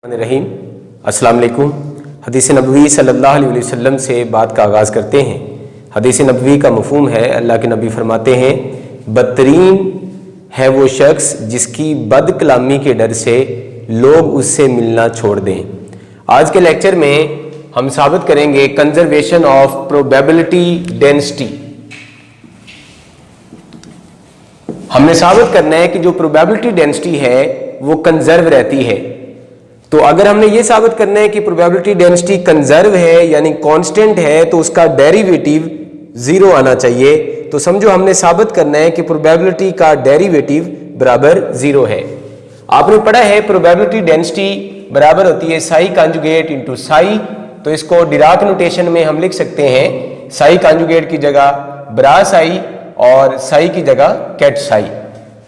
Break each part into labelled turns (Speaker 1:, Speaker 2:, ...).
Speaker 1: रहीम अस्सलाम वालेकुम। हदीस नबवी सल्लल्लाहु अलैहि वसल्लम से बात का आगाज़ करते हैं। हदीस नबवी का मफ़हूम है, अल्लाह के नबी फरमाते हैं, बदतरीन है वो शख्स जिसकी बद कलामी के डर से लोग उससे मिलना छोड़ दें। आज के लेक्चर में हम साबित करेंगे कंजर्वेशन ऑफ प्रोबेबिलिटी डेंसिटी। हमने साबित करना है कि जो प्रोबेबिलिटी डेंसिटी है वो कंजर्व रहती है। तो अगर हमने ये साबित करना है कि प्रोबेबिलिटी डेंसिटी कंजर्व है यानी कांस्टेंट है तो उसका डेरिवेटिव जीरो आना चाहिए। तो समझो हमने साबित करना है कि प्रोबेबिलिटी का डेरिवेटिव बराबर जीरो है। आपने पढ़ा है प्रोबेबिलिटी डेंसिटी बराबर होती है साई कॉन्जुगेट इनटू साई। तो इसको डिराक नोटेशन में हम लिख सकते हैं साई कॉन्जुगेट की जगह ब्रा साई और साई की जगह कैट साई।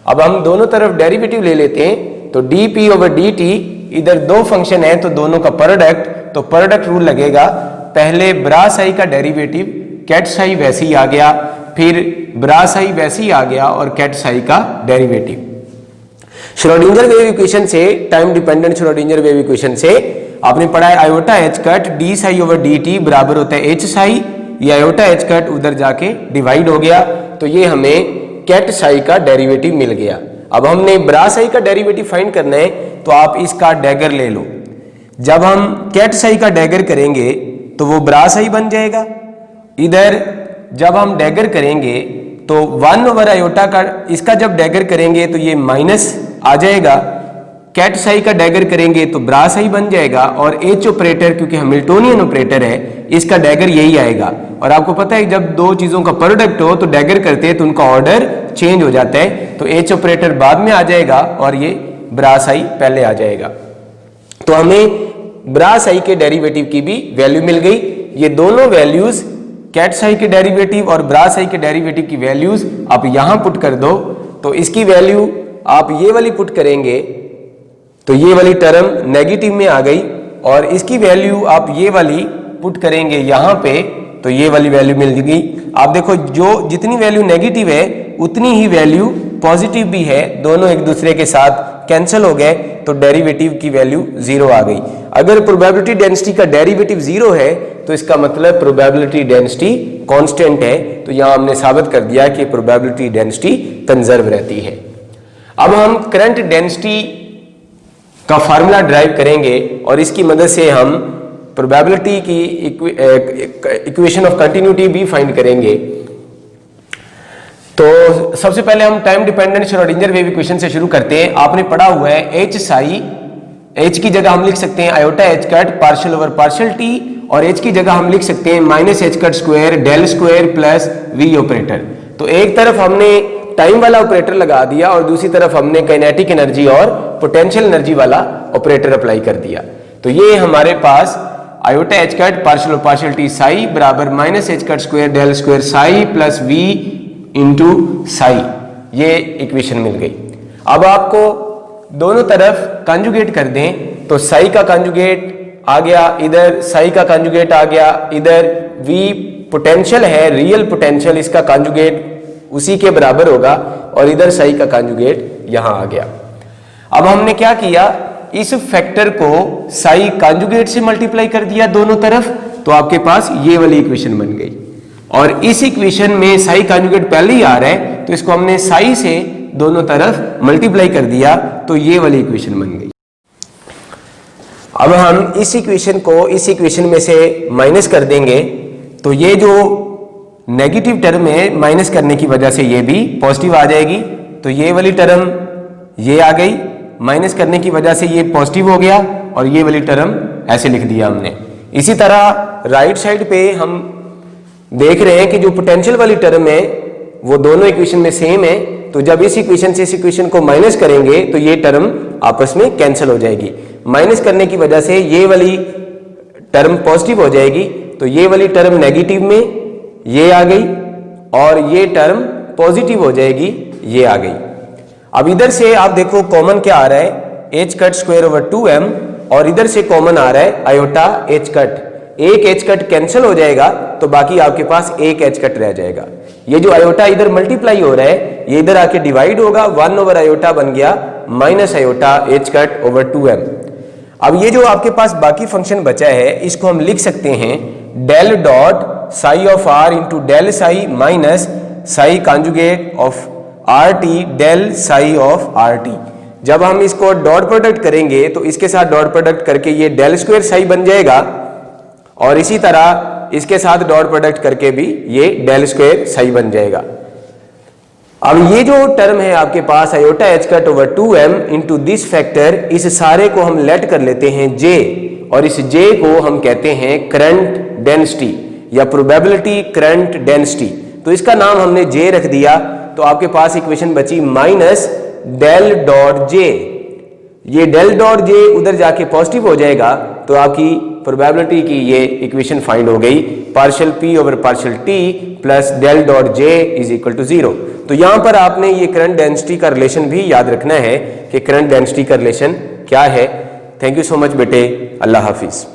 Speaker 1: अब हम दोनों तरफ डेरिवेटिव ले लेते हैं। तो D P over D T, इधर दो फंक्शन है तो दोनों का प्रोडक्ट, तो प्रोडक्ट रूल लगेगा। पहले ब्रा साई का डेरिवेटिव कैट साई वैसे ही आ गया, फिर ब्रा साई वैसे ही आ गया और कैट साई का डेरिवेटिव। श्रोडिंगर वेव इक्वेशन से, time dependent Schrodinger wave equation से आपने पढ़ा है iota h cut D Sai over D T बराबर होता है एच साई। ये आयोटा एच कट उधर जाके डिवाइड हो गया तो ये हमें कैट साई का डेरिवेटिव मिल गया। अब हमने ब्रा साई का डेरिवेटिव फाइंड करना है तो आप इसका डैगर ले लो। जब हम कैट साई का डैगर करेंगे तो वो ब्रा साई बन जाएगा। इधर जब हम डैगर करेंगे तो 1 ओवर आयोटा का, इसका जब डैगर करेंगे तो ये माइनस आ जाएगा। कैट साई का डैगर करेंगे तो ब्रा साई बन जाएगा और एच ऑपरेटर, क्योंकि हैमिल्टोनियन ऑपरेटर है, इसका डैगर यही आएगा। और आपको पता है जब दो चीजों का प्रोडक्ट हो तो डैगर करते हैं तो उनका ऑर्डर चेंज हो जाता है। तो एच ऑपरेटर बाद में आ जाएगा और ये ब्रा साई पहले आ जाएगा। तो हमें ब्रा साई के डेरिवेटिव की भी वैल्यू मिल गई। ये दोनों वैल्यूज कैट साई के डेरिवेटिव और ब्रा साई के डेरिवेटिव की वैल्यूज आप यहां पुट कर दो। तो इसकी वैल्यू आप ये वाली पुट करेंगे तो ये वाली टर्म नेगेटिव में आ गई और इसकी वैल्यू आप ये वाली पुट करेंगे यहां पे तो ये वाली वैल्यू मिल गई। आप देखो जो जितनी वैल्यू नेगेटिव है उतनी ही वैल्यू पॉजिटिव भी है, दोनों एक दूसरे के साथ कैंसिल हो गए तो डेरिवेटिव की वैल्यू जीरो आ गई। अगर प्रोबेबिलिटी डेंसिटी का डेरिवेटिव जीरो है तो इसका मतलब प्रोबेबिलिटी डेंसिटी कांस्टेंट है। तो यहां हमने साबित कर दिया कि प्रोबेबिलिटी डेंसिटी कंजर्व रहती है। अब हम करंट डेंसिटी का फार्मूला ड्राइव करेंगे और इसकी मदद से हम प्रोबेबिलिटी की इक्वेशन ऑफ कंटिन्यूटी भी फाइंड करेंगे। तो सबसे पहले हम time dependent Schrodinger wave equation से शुरू करते हैं। आपने पढ़ा हुआ है एच साई, एच की जगह हम लिख सकते हैं iota h cut partial over partial t और एच की जगह हम लिख सकते हैं minus h cut square del square plus V operator. तो एक तरफ हमने टाइम वाला ऑपरेटर लगा दिया और दूसरी तरफ हमने काइनेटिक एनर्जी और पोटेंशियल एनर्जी वाला ऑपरेटर अप्लाई कर दिया। तो ये हमारे पास iota h cut partial over partial t psi बराबर minus h cut square del square psi plus V into psi, ये इक्वेशन मिल गई। अब आपको दोनों तरफ कंजुगेट कर दें तो साई का कंजुगेट आ गया, इधर साई का कंजुगेट आ गया, इधर वी पोटेंशियल है, रियल पोटेंशियल, इसका कंजुगेट उसी के बराबर होगा और इधर साई का कंजुगेट यहां आ गया। अब हमने क्या किया, इस फैक्टर को साई कंजुगेट से मल्टीप्लाई कर दिया दोनों तरफ, तो आपके पास ये वाली इक्वेशन बन गई। और इस इक्वेशन में साई कंजुगेट पहले ही आ रहा है तो इसको हमने साई से दोनों तरफ मल्टीप्लाई कर दिया तो ये वाली इक्वेशन बन गई। अब हम इस इक्वेशन को इस इक्वेशन में से माइनस कर देंगे तो ये जो नेगेटिव टर्म है माइनस करने की वजह से ये भी पॉजिटिव आ जाएगी। तो ये वाली टर्म ये आ गई, माइनस करने की वजह से ये पॉजिटिव हो गया और ये वाली टर्म ऐसे लिख दिया हमने। इसी तरह राइट साइड पे हम देख रहे हैं कि जो पोटेंशियल वाली टर्म है वो दोनों इक्वेशन में सेम है। तो जब इस इक्वेशन से इस इक्वेशन को माइनस करेंगे तो ये टर्म आपस में कैंसिल हो जाएगी। माइनस करने की वजह से ये वाली टर्म पॉजिटिव हो जाएगी तो ये वाली टर्म नेगेटिव में ये आ गई और ये टर्म पॉजिटिव हो जाएगी, ये आ गई। अब इधर से आप देखो कॉमन क्या आ रहा है, H cut square over 2m और इधर से कॉमन आ रहा है आयोटा एच कट। एक एच कट कैंसिल हो जाएगा तो बाकी आपके पास एक एच कट रह जाएगा। ये जो आयोटा इधर मल्टीप्लाई हो रहा है ये इधर आके डिवाइड होगा, 1 ओवर आयोटा बन गया minus iota h cut over 2m। अब ये जो आपके पास बाकी फंक्शन बचा है इसको हम लिख सकते हैं del dot psi of r into del psi minus psi conjugate of r t del psi of r t. जब हम इसको डॉट प्रोडक्ट करेंगे तो इसके साथ डॉट प्रोडक्ट करके ये डेल स्क्वायर साई बन जाएगा और इसी तरह इसके साथ डॉट प्रोडक्ट करके भी ये डेल स्क्वायर साई बन जाएगा। अब ये जो टर्म है आपके पास iota h cut over 2m into this factor, इस सारे को हम लेट कर लेते हैं j और इस j को हम कहते हैं करंट डेंसिटी या प्रोबेबिलिटी करंट डेंसिटी। तो इसका नाम हमने j रख दिया। तो आपके पास इक्वेशन बची माइनस डेल डॉट j। ये डेल डॉट j उधर जाके पॉजिटिव हो जाएगा तो आपकी प्रोबेबिलिटी की ये इक्वेशन फाइंड हो गई, partial p over partial t plus del dot j is equal to 0। तो यहां पर आपने ये करंट डेंसिटी का रिलेशन भी याद रखना है कि करंट डेंसिटी का रिलेशन क्या है। थैंक यू सो मच बेटे, अल्लाह हाफिज।